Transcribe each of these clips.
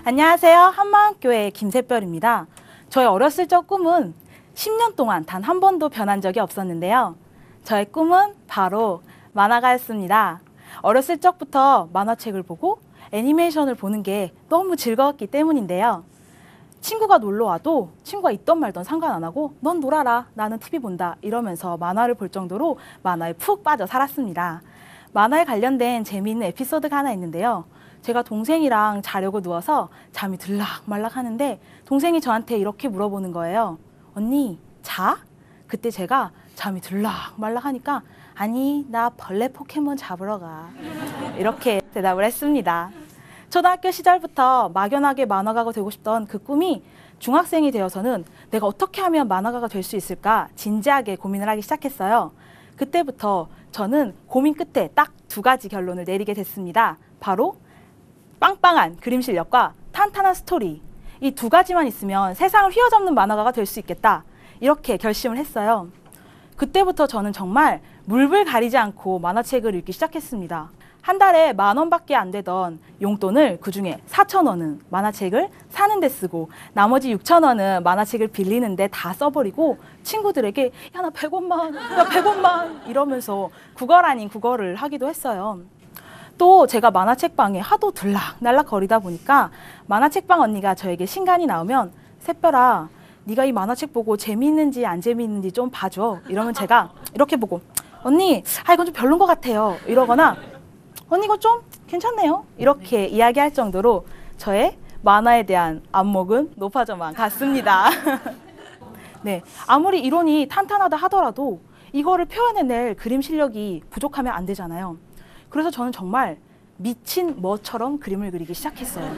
안녕하세요. 한마음교회 김새별입니다. 저의 어렸을 적 꿈은 10년 동안 단 한 번도 변한 적이 없었는데요. 저의 꿈은 바로 만화가였습니다. 어렸을 적부터 만화책을 보고 애니메이션을 보는 게 너무 즐거웠기 때문인데요. 친구가 놀러 와도 친구가 있던 말던 상관 안 하고 넌 놀아라, 나는 TV 본다 이러면서 만화를 볼 정도로 만화에 푹 빠져 살았습니다. 만화에 관련된 재미있는 에피소드가 하나 있는데요. 제가 동생이랑 자려고 누워서 잠이 들락말락 하는데 동생이 저한테 이렇게 물어보는 거예요. 언니, 자? 그때 제가 잠이 들락말락 하니까 아니, 나 벌레 포켓몬 잡으러 가. 이렇게 대답을 했습니다. 초등학교 시절부터 막연하게 만화가가 되고 싶던 그 꿈이 중학생이 되어서는 내가 어떻게 하면 만화가가 될 수 있을까 진지하게 고민을 하기 시작했어요. 그때부터 저는 고민 끝에 딱 두 가지 결론을 내리게 됐습니다. 바로 빵빵한 그림 실력과 탄탄한 스토리. 이 두 가지만 있으면 세상을 휘어잡는 만화가가 될 수 있겠다. 이렇게 결심을 했어요. 그때부터 저는 정말 물불 가리지 않고 만화책을 읽기 시작했습니다. 한 달에 10,000원밖에 안 되던 용돈을 그중에 4,000원은 만화책을 사는 데 쓰고 나머지 6,000원은 만화책을 빌리는데 다 써버리고 친구들에게 야, 나 100원만, 야, 100원만 이러면서 국어를 아닌 국어를 하기도 했어요. 또 제가 만화책방에 하도 들락날락 거리다 보니까 만화책방 언니가 저에게 신간이 나오면 새별아, 네가 이 만화책 보고 재미있는지 안 재미있는지 좀 봐줘. 이러면 제가 이렇게 보고 언니, 이건 좀 별론 것 같아요. 이러거나 언니 이거 좀 괜찮네요. 이렇게 이야기할 정도로 저의 만화에 대한 안목은 높아져만 갔습니다. 네, 아무리 이론이 탄탄하다 하더라도 이거를 표현해낼 그림 실력이 부족하면 안 되잖아요. 그래서 저는 정말 미친 뭐처럼 그림을 그리기 시작했어요.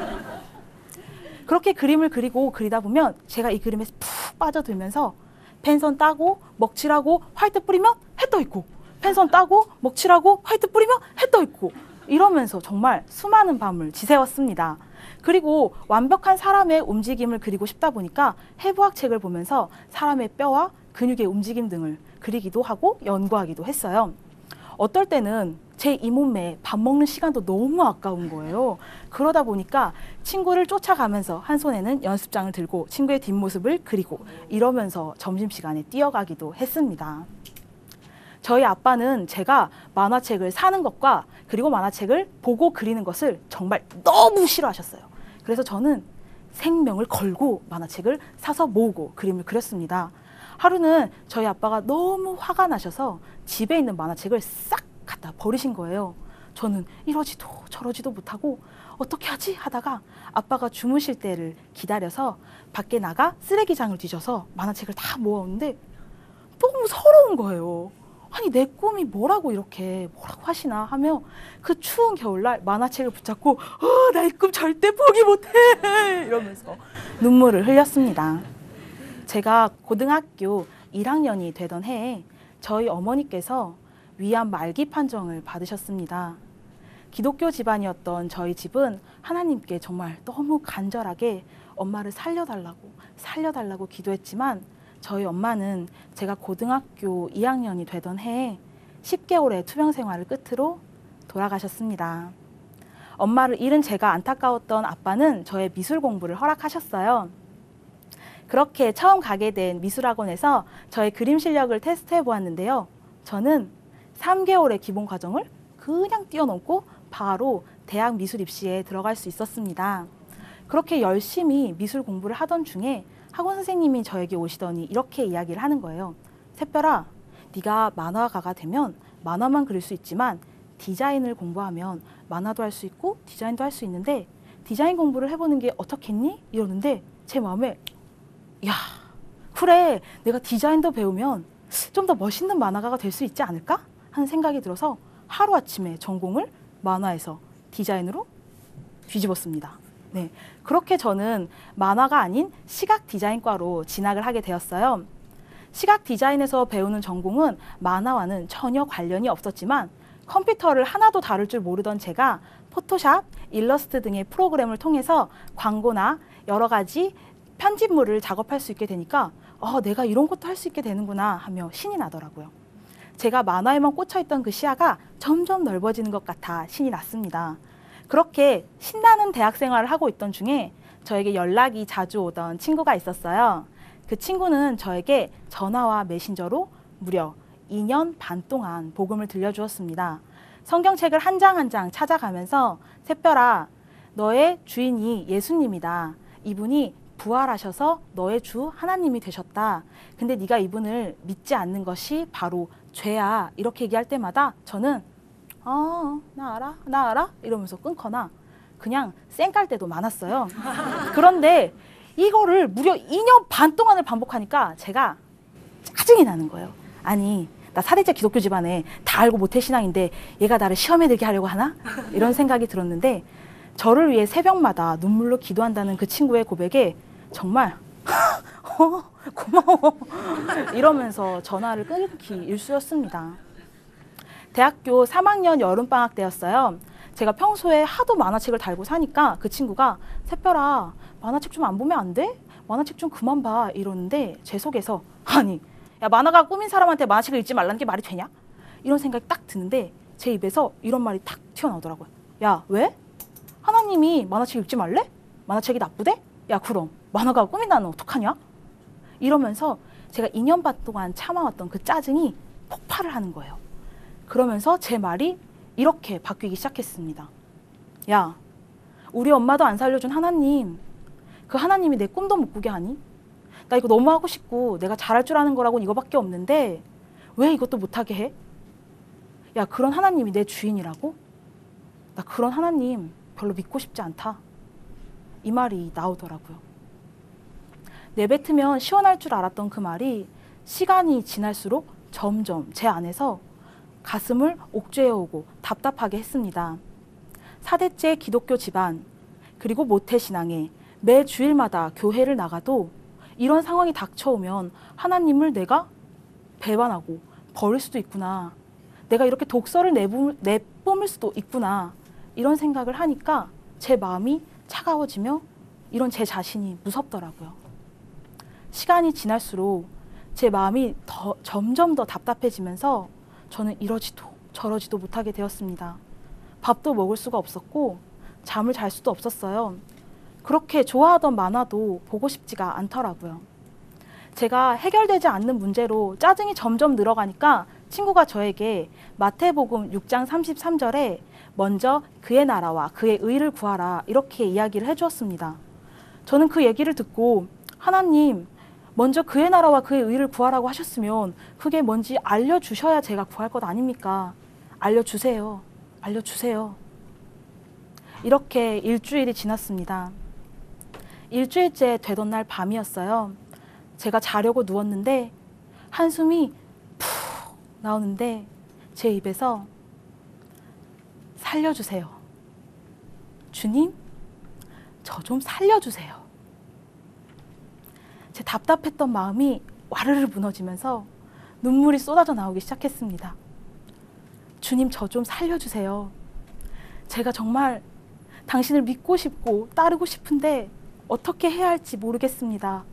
그렇게 그림을 그리고 그리다 보면 제가 이 그림에 푹 빠져들면서 펜선 따고 먹칠하고 화이트 뿌리면 해 떠 있고 펜선 따고 먹칠하고 화이트 뿌리면 해 떠 있고 이러면서 정말 수많은 밤을 지새웠습니다. 그리고 완벽한 사람의 움직임을 그리고 싶다 보니까 해부학 책을 보면서 사람의 뼈와 근육의 움직임 등을 그리기도 하고 연구하기도 했어요. 어떨 때는 제 이 몸매 밥 먹는 시간도 너무 아까운 거예요. 그러다 보니까 친구를 쫓아가면서 한 손에는 연습장을 들고 친구의 뒷모습을 그리고 이러면서 점심시간에 뛰어가기도 했습니다. 저희 아빠는 제가 만화책을 사는 것과 그리고 만화책을 보고 그리는 것을 정말 너무 싫어하셨어요. 그래서 저는 생명을 걸고 만화책을 사서 모으고 그림을 그렸습니다. 하루는 저희 아빠가 너무 화가 나셔서 집에 있는 만화책을 싹 갖다 버리신 거예요. 저는 이러지도 저러지도 못하고 어떻게 하지 하다가 아빠가 주무실 때를 기다려서 밖에 나가 쓰레기장을 뒤져서 만화책을 다 모아오는데 너무 서러운 거예요. 아니 내 꿈이 뭐라고 하시나 하며 그 추운 겨울날 만화책을 붙잡고 나 이 꿈 절대 포기 못해 이러면서 눈물을 흘렸습니다. 제가 고등학교 1학년이 되던 해에 저희 어머니께서 위암 말기 판정을 받으셨습니다. 기독교 집안이었던 저희 집은 하나님께 정말 너무 간절하게 엄마를 살려달라고 기도했지만 저희 엄마는 제가 고등학교 2학년이 되던 해에 10개월의 투병 생활을 끝으로 돌아가셨습니다. 엄마를 잃은 제가 안타까웠던 아빠는 저의 미술 공부를 허락하셨어요. 그렇게 처음 가게 된 미술학원에서 저의 그림 실력을 테스트해 보았는데요. 저는 3개월의 기본 과정을 그냥 뛰어넘고 바로 대학 미술 입시에 들어갈 수 있었습니다. 그렇게 열심히 미술 공부를 하던 중에 학원 선생님이 저에게 오시더니 이렇게 이야기를 하는 거예요. 새별아, 네가 만화가가 되면 만화만 그릴 수 있지만 디자인을 공부하면 만화도 할 수 있고 디자인도 할 수 있는데 디자인 공부를 해보는 게 어떻겠니? 이러는데 제 마음에 야, 그래, 내가 디자인도 배우면 좀 더 멋있는 만화가가 될 수 있지 않을까? 하는 생각이 들어서 하루아침에 전공을 만화에서 디자인으로 뒤집었습니다. 네, 그렇게 저는 만화가 아닌 시각 디자인과로 진학을 하게 되었어요. 시각 디자인에서 배우는 전공은 만화와는 전혀 관련이 없었지만 컴퓨터를 하나도 다룰 줄 모르던 제가 포토샵, 일러스트 등의 프로그램을 통해서 광고나 여러 가지 편집물을 작업할 수 있게 되니까 내가 이런 것도 할 수 있게 되는구나 하며 신이 나더라고요. 제가 만화에만 꽂혀있던 그 시야가 점점 넓어지는 것 같아 신이 났습니다. 그렇게 신나는 대학 생활을 하고 있던 중에 저에게 연락이 자주 오던 친구가 있었어요. 그 친구는 저에게 전화와 메신저로 무려 2년 반 동안 복음을 들려주었습니다. 성경책을 한 장 한 장 찾아가면서 샛별아, 너의 주인이 예수님이다. 이분이 부활하셔서 너의 주 하나님이 되셨다. 근데 네가 이분을 믿지 않는 것이 바로 죄야. 이렇게 얘기할 때마다 저는 나 알아? 이러면서 끊거나 그냥 쌩깔 때도 많았어요. 그런데 이거를 무려 2년 반 동안을 반복하니까 제가 짜증이 나는 거예요. 아니, 나 사대자 기독교 집안에 다 알고 모태신앙인데 얘가 나를 시험에 들게 하려고 하나? 이런 생각이 들었는데 저를 위해 새벽마다 눈물로 기도한다는 그 친구의 고백에 정말 고마워 이러면서 전화를 끊기 일쑤였습니다. 대학교 3학년 여름방학 때였어요. 제가 평소에 하도 만화책을 달고 사니까 그 친구가 샛별아, 만화책 좀 안 보면 안 돼? 만화책 좀 그만 봐 이러는데 제 속에서 아니, 야, 만화가 꾸민 사람한테 만화책을 읽지 말라는 게 말이 되냐? 이런 생각이 딱 드는데 제 입에서 이런 말이 탁 튀어나오더라고요. 야, 왜? 하나님이 만화책 읽지 말래? 만화책이 나쁘대? 야, 그럼 만화가 꾸민다는 어떡하냐? 이러면서 제가 2년 반 동안 참아왔던 그 짜증이 폭발을 하는 거예요. 그러면서 제 말이 이렇게 바뀌기 시작했습니다. 야, 우리 엄마도 안 살려준 하나님, 그 하나님이 내 꿈도 못 꾸게 하니? 나 이거 너무 하고 싶고 내가 잘할 줄 아는 거라고는 이거밖에 없는데 왜 이것도 못하게 해? 야, 그런 하나님이 내 주인이라고? 나 그런 하나님 별로 믿고 싶지 않다. 이 말이 나오더라고요. 내뱉으면 시원할 줄 알았던 그 말이 시간이 지날수록 점점 제 안에서 가슴을 옥죄어오고 답답하게 했습니다. 4대째 기독교 집안, 그리고 모태신앙에 매 주일마다 교회를 나가도 이런 상황이 닥쳐오면 하나님을 내가 배반하고 버릴 수도 있구나. 내가 이렇게 독설을 내뿜을 수도 있구나. 이런 생각을 하니까 제 마음이 차가워지며 이런 제 자신이 무섭더라고요. 시간이 지날수록 제 마음이 점점 더 답답해지면서 저는 이러지도 저러지도 못하게 되었습니다. 밥도 먹을 수가 없었고 잠을 잘 수도 없었어요. 그렇게 좋아하던 만화도 보고 싶지가 않더라고요. 제가 해결되지 않는 문제로 짜증이 점점 늘어가니까 친구가 저에게 마태복음 6장 33절에 먼저 그의 나라와 그의 의를 구하라 이렇게 이야기를 해주었습니다. 저는 그 얘기를 듣고 하나님, 먼저 그의 나라와 그의 의를 구하라고 하셨으면 그게 뭔지 알려주셔야 제가 구할 것 아닙니까? 알려주세요. 알려주세요. 이렇게 일주일이 지났습니다. 일주일째 되던 날 밤이었어요. 제가 자려고 누웠는데 한숨이 푹 나오는데 제 입에서 살려주세요. 주님, 저 좀 살려주세요. 제 답답했던 마음이 와르르 무너지면서 눈물이 쏟아져 나오기 시작했습니다. 주님, 저 좀 살려주세요. 제가 정말 당신을 믿고 싶고 따르고 싶은데 어떻게 해야 할지 모르겠습니다.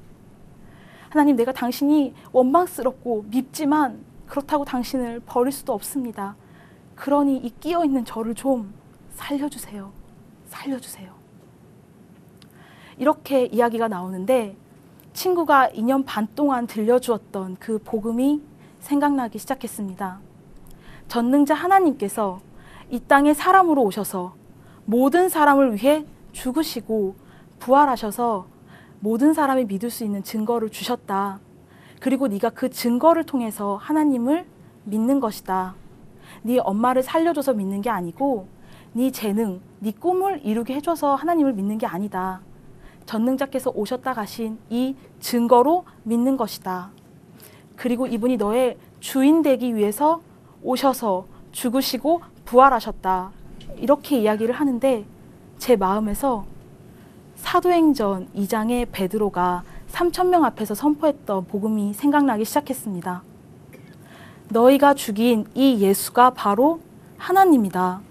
하나님, 내가 당신이 원망스럽고 밉지만 그렇다고 당신을 버릴 수도 없습니다. 그러니 이 끼어있는 저를 좀 살려주세요. 살려주세요. 이렇게 이야기가 나오는데 친구가 2년 반 동안 들려주었던 그 복음이 생각나기 시작했습니다. 전능자 하나님께서 이 땅에 사람으로 오셔서 모든 사람을 위해 죽으시고 부활하셔서 모든 사람이 믿을 수 있는 증거를 주셨다. 그리고 네가 그 증거를 통해서 하나님을 믿는 것이다. 네 엄마를 살려줘서 믿는 게 아니고 네 재능, 네 꿈을 이루게 해줘서 하나님을 믿는 게 아니다. 전능자께서 오셨다 가신 이 증거로 믿는 것이다. 그리고 이분이 너의 주인 되기 위해서 오셔서 죽으시고 부활하셨다. 이렇게 이야기를 하는데 제 마음에서 사도행전 2장의 베드로가 3,000명 앞에서 선포했던 복음이 생각나기 시작했습니다. 너희가 죽인 이 예수가 바로 하나님이다.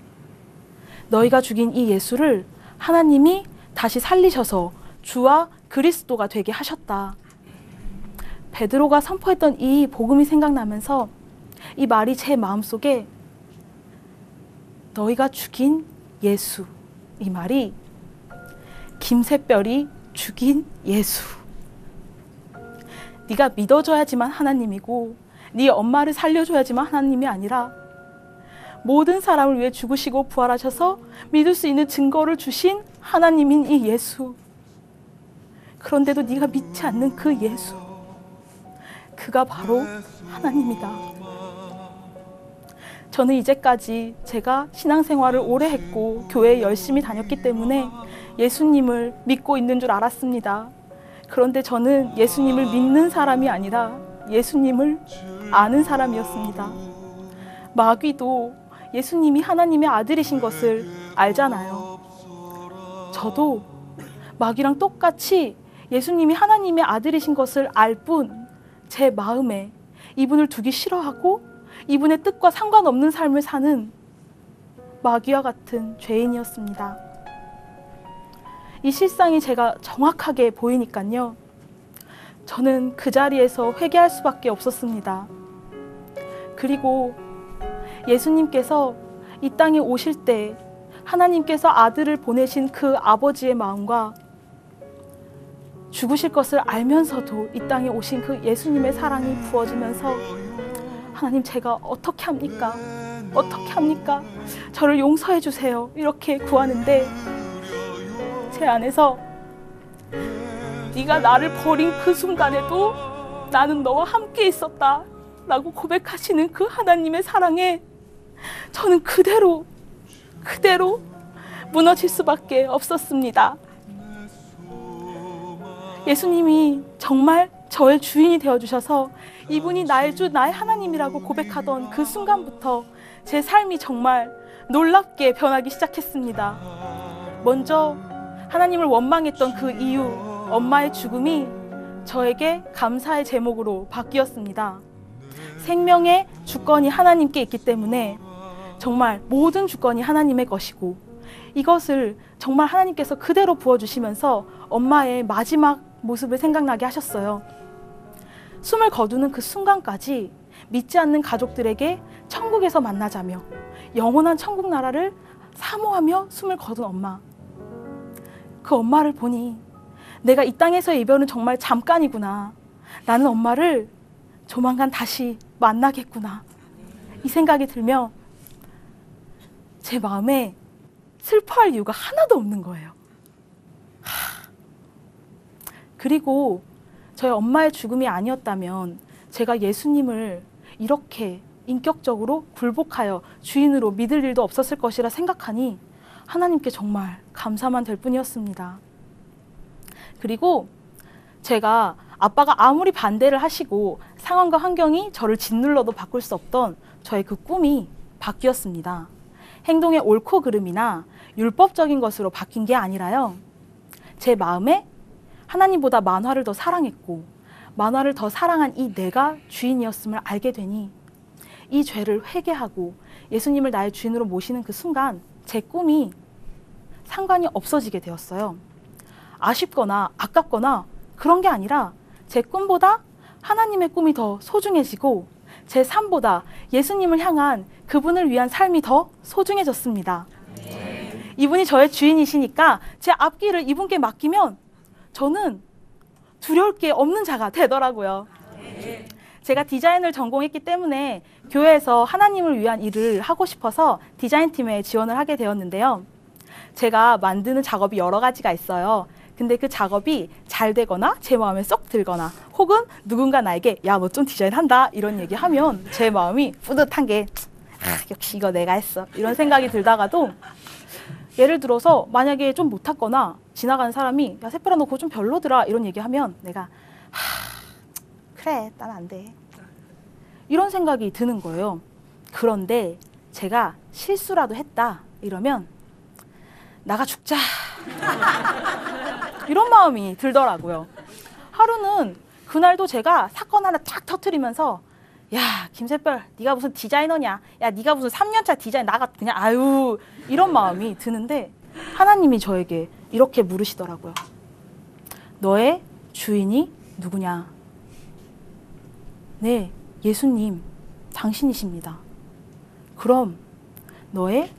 너희가 죽인 이 예수를 하나님이 다시 살리셔서 주와 그리스도가 되게 하셨다. 베드로가 선포했던 이 복음이 생각나면서 이 말이 제 마음속에 너희가 죽인 예수, 이 말이 김새별이 죽인 예수. 네가 믿어줘야지만 하나님이고 네 엄마를 살려줘야지만 하나님이 아니라 모든 사람을 위해 죽으시고 부활하셔서 믿을 수 있는 증거를 주신 하나님인 이 예수. 그런데도 네가 믿지 않는 그 예수, 그가 바로 하나님이다. 저는 이제까지 제가 신앙생활을 오래 했고 교회에 열심히 다녔기 때문에 예수님을 믿고 있는 줄 알았습니다. 그런데 저는 예수님을 믿는 사람이 아니라 예수님을 아는 사람이었습니다. 마귀도 예수님이 하나님의 아들이신 것을 알잖아요. 저도 마귀랑 똑같이 예수님이 하나님의 아들이신 것을 알 뿐 제 마음에 이분을 두기 싫어하고 이분의 뜻과 상관없는 삶을 사는 마귀와 같은 죄인이었습니다. 이 실상이 제가 정확하게 보이니까요. 저는 그 자리에서 회개할 수밖에 없었습니다. 그리고 예수님께서 이 땅에 오실 때 하나님께서 아들을 보내신 그 아버지의 마음과 죽으실 것을 알면서도 이 땅에 오신 그 예수님의 사랑이 부어지면서 하나님, 제가 어떻게 합니까? 어떻게 합니까? 저를 용서해 주세요. 이렇게 구하는데 제 안에서 네가 나를 버린 그 순간에도 나는 너와 함께 있었다 라고 고백하시는 그 하나님의 사랑에 저는 그대로 무너질 수밖에 없었습니다. 예수님이 정말 저의 주인이 되어주셔서 이분이 나의 주, 나의 하나님이라고 고백하던 그 순간부터 제 삶이 정말 놀랍게 변하기 시작했습니다. 먼저 하나님을 원망했던 그 이유, 엄마의 죽음이 저에게 감사의 제목으로 바뀌었습니다. 생명의 주권이 하나님께 있기 때문에 정말 모든 주권이 하나님의 것이고 이것을 정말 하나님께서 그대로 부어주시면서 엄마의 마지막 모습을 생각나게 하셨어요. 숨을 거두는 그 순간까지 믿지 않는 가족들에게 천국에서 만나자며 영원한 천국 나라를 사모하며 숨을 거둔 엄마. 그 엄마를 보니 내가 이 땅에서의 이별은 정말 잠깐이구나. 나는 엄마를 조만간 다시 만나겠구나. 이 생각이 들며 제 마음에 슬퍼할 이유가 하나도 없는 거예요. 그리고 저희 엄마의 죽음이 아니었다면 제가 예수님을 이렇게 인격적으로 굴복하여 주인으로 믿을 일도 없었을 것이라 생각하니 하나님께 정말 감사만 될 뿐이었습니다. 그리고 제가 아빠가 아무리 반대를 하시고 상황과 환경이 저를 짓눌러도 바꿀 수 없던 저의 그 꿈이 바뀌었습니다. 행동의 옳고 그름이나 율법적인 것으로 바뀐 게 아니라요. 제 마음에 하나님보다 만화를 더 사랑했고 만화를 더 사랑한 이 내가 주인이었음을 알게 되니 이 죄를 회개하고 예수님을 나의 주인으로 모시는 그 순간 제 꿈이 상관이 없어지게 되었어요. 아쉽거나 아깝거나 그런 게 아니라 제 꿈보다 하나님의 꿈이 더 소중해지고 제 삶보다 예수님을 향한 그분을 위한 삶이 더 소중해졌습니다. 이분이 저의 주인이시니까 제 앞길을 이분께 맡기면 저는 두려울 게 없는 자가 되더라고요. 제가 디자인을 전공했기 때문에 교회에서 하나님을 위한 일을 하고 싶어서 디자인팀에 지원을 하게 되었는데요. 제가 만드는 작업이 여러 가지가 있어요. 근데 그 작업이 잘 되거나 제 마음에 쏙 들거나 혹은 누군가 나에게 야, 너 좀 디자인한다 이런 얘기하면 제 마음이 뿌듯한 게 역시 이거 내가 했어 이런 생각이 들다가도 예를 들어서 만약에 좀 못했거나 지나가는 사람이 야, 새별아 너 그거 좀 별로더라 이런 얘기하면 내가 그래 난 안 돼 이런 생각이 드는 거예요. 그런데 제가 실수라도 했다 이러면 나가 죽자 이런 마음이 들더라고요. 하루는 그날도 제가 사건 하나 탁 터뜨리면서 야 김새별 네가 무슨 디자이너냐, 야 네가 무슨 3년차 디자인 나가 그냥 아유 이런 마음이 드는데 하나님이 저에게 이렇게 물으시더라고요. 너의 주인이 누구냐? 네, 예수님 당신이십니다. 그럼 너의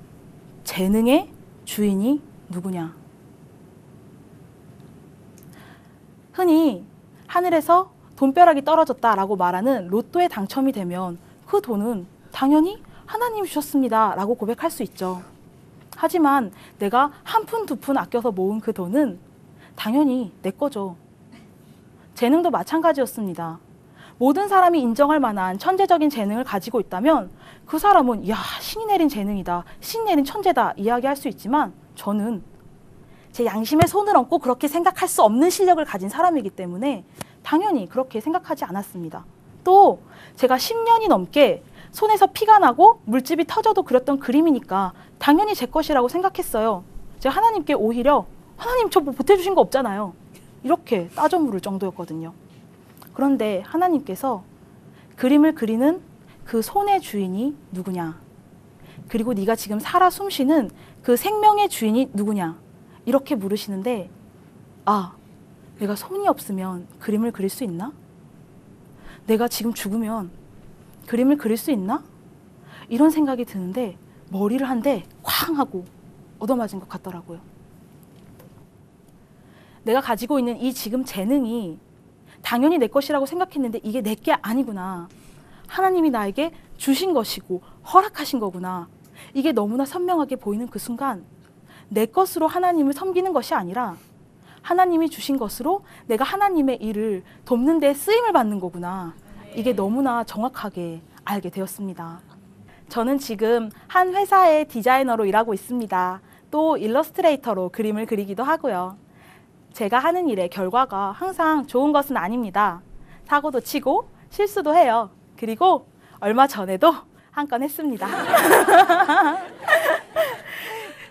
재능의 주인이 누구냐? 흔히 하늘에서 돈벼락이 떨어졌다라고 말하는 로또에 당첨이 되면 그 돈은 당연히 하나님이 주셨습니다 라고 고백할 수 있죠. 하지만 내가 한 푼, 두 푼 아껴서 모은 그 돈은 당연히 내 거죠. 재능도 마찬가지였습니다. 모든 사람이 인정할 만한 천재적인 재능을 가지고 있다면 그 사람은 야, 신이 내린 재능이다, 신이 내린 천재다 이야기할 수 있지만 저는 제 양심에 손을 얹고 그렇게 생각할 수 없는 실력을 가진 사람이기 때문에 당연히 그렇게 생각하지 않았습니다. 또 제가 10년이 넘게 손에서 피가 나고 물집이 터져도 그렸던 그림이니까 당연히 제 것이라고 생각했어요. 제가 하나님께 오히려 하나님 저 뭐 보태주신 거 없잖아요. 이렇게 따져 물을 정도였거든요. 그런데 하나님께서 그림을 그리는 그 손의 주인이 누구냐? 그리고 네가 지금 살아 숨쉬는 그 생명의 주인이 누구냐? 이렇게 물으시는데 아, 내가 손이 없으면 그림을 그릴 수 있나? 내가 지금 죽으면 그림을 그릴 수 있나? 이런 생각이 드는데 머리를 한 대 쾅 하고 얻어맞은 것 같더라고요. 내가 가지고 있는 이 지금 재능이 당연히 내 것이라고 생각했는데 이게 내 게 아니구나. 하나님이 나에게 주신 것이고 허락하신 거구나. 이게 너무나 선명하게 보이는 그 순간 내 것으로 하나님을 섬기는 것이 아니라 하나님이 주신 것으로 내가 하나님의 일을 돕는 데 쓰임을 받는 거구나. 이게 너무나 정확하게 알게 되었습니다. 저는 지금 한 회사의 디자이너로 일하고 있습니다. 또 일러스트레이터로 그림을 그리기도 하고요. 제가 하는 일의 결과가 항상 좋은 것은 아닙니다. 사고도 치고 실수도 해요. 그리고 얼마 전에도 한 건 했습니다.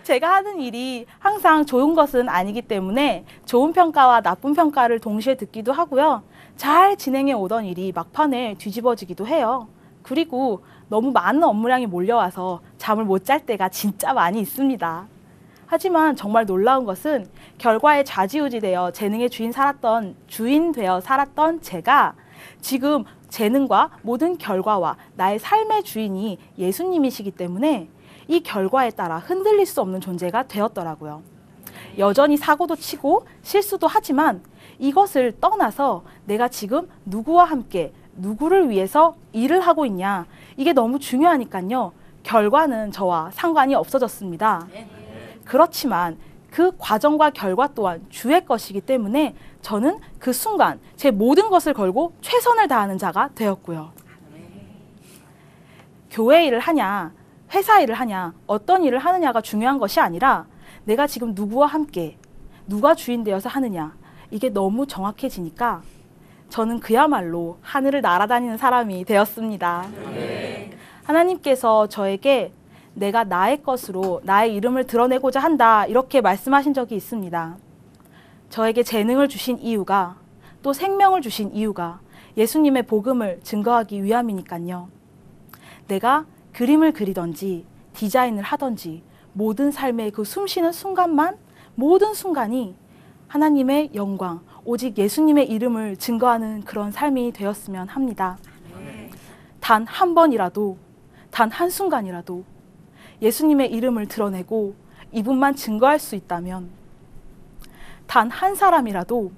제가 하는 일이 항상 좋은 것은 아니기 때문에 좋은 평가와 나쁜 평가를 동시에 듣기도 하고요. 잘 진행해 오던 일이 막판에 뒤집어지기도 해요. 그리고 너무 많은 업무량이 몰려와서 잠을 못 잘 때가 진짜 많이 있습니다. 하지만 정말 놀라운 것은 결과에 좌지우지되어 재능의 주인 되어 살았던 제가 지금 재능과 모든 결과와 나의 삶의 주인이 예수님이시기 때문에 이 결과에 따라 흔들릴 수 없는 존재가 되었더라고요. 여전히 사고도 치고 실수도 하지만 이것을 떠나서 내가 지금 누구와 함께 누구를 위해서 일을 하고 있냐, 이게 너무 중요하니까요. 결과는 저와 상관이 없어졌습니다. 그렇지만 그 과정과 결과 또한 주의 것이기 때문에 저는 그 순간 제 모든 것을 걸고 최선을 다하는 자가 되었고요. 교회 일을 하냐, 회사 일을 하냐, 어떤 일을 하느냐가 중요한 것이 아니라 내가 지금 누구와 함께 누가 주인 되어서 하느냐, 이게 너무 정확해지니까 저는 그야말로 하늘을 날아다니는 사람이 되었습니다. 하나님께서 저에게 내가 나의 것으로 나의 이름을 드러내고자 한다 이렇게 말씀하신 적이 있습니다. 저에게 재능을 주신 이유가, 또 생명을 주신 이유가 예수님의 복음을 증거하기 위함이니까요. 내가 그림을 그리던지 디자인을 하던지 모든 삶의 그 숨쉬는 순간만, 모든 순간이 하나님의 영광, 오직 예수님의 이름을 증거하는 그런 삶이 되었으면 합니다. 단 한 번이라도, 단 한순간이라도 예수님의 이름을 드러내고 이분만 증거할 수 있다면, 단 한 사람이라도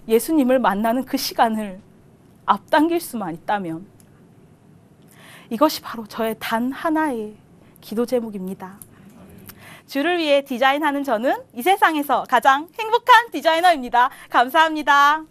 예수님을 만나는 그 시간을 앞당길 수만 있다면, 이것이 바로 저의 단 하나의 기도 제목입니다. 주를 위해 디자인하는 저는 이 세상에서 가장 행복한 디자이너입니다. 감사합니다.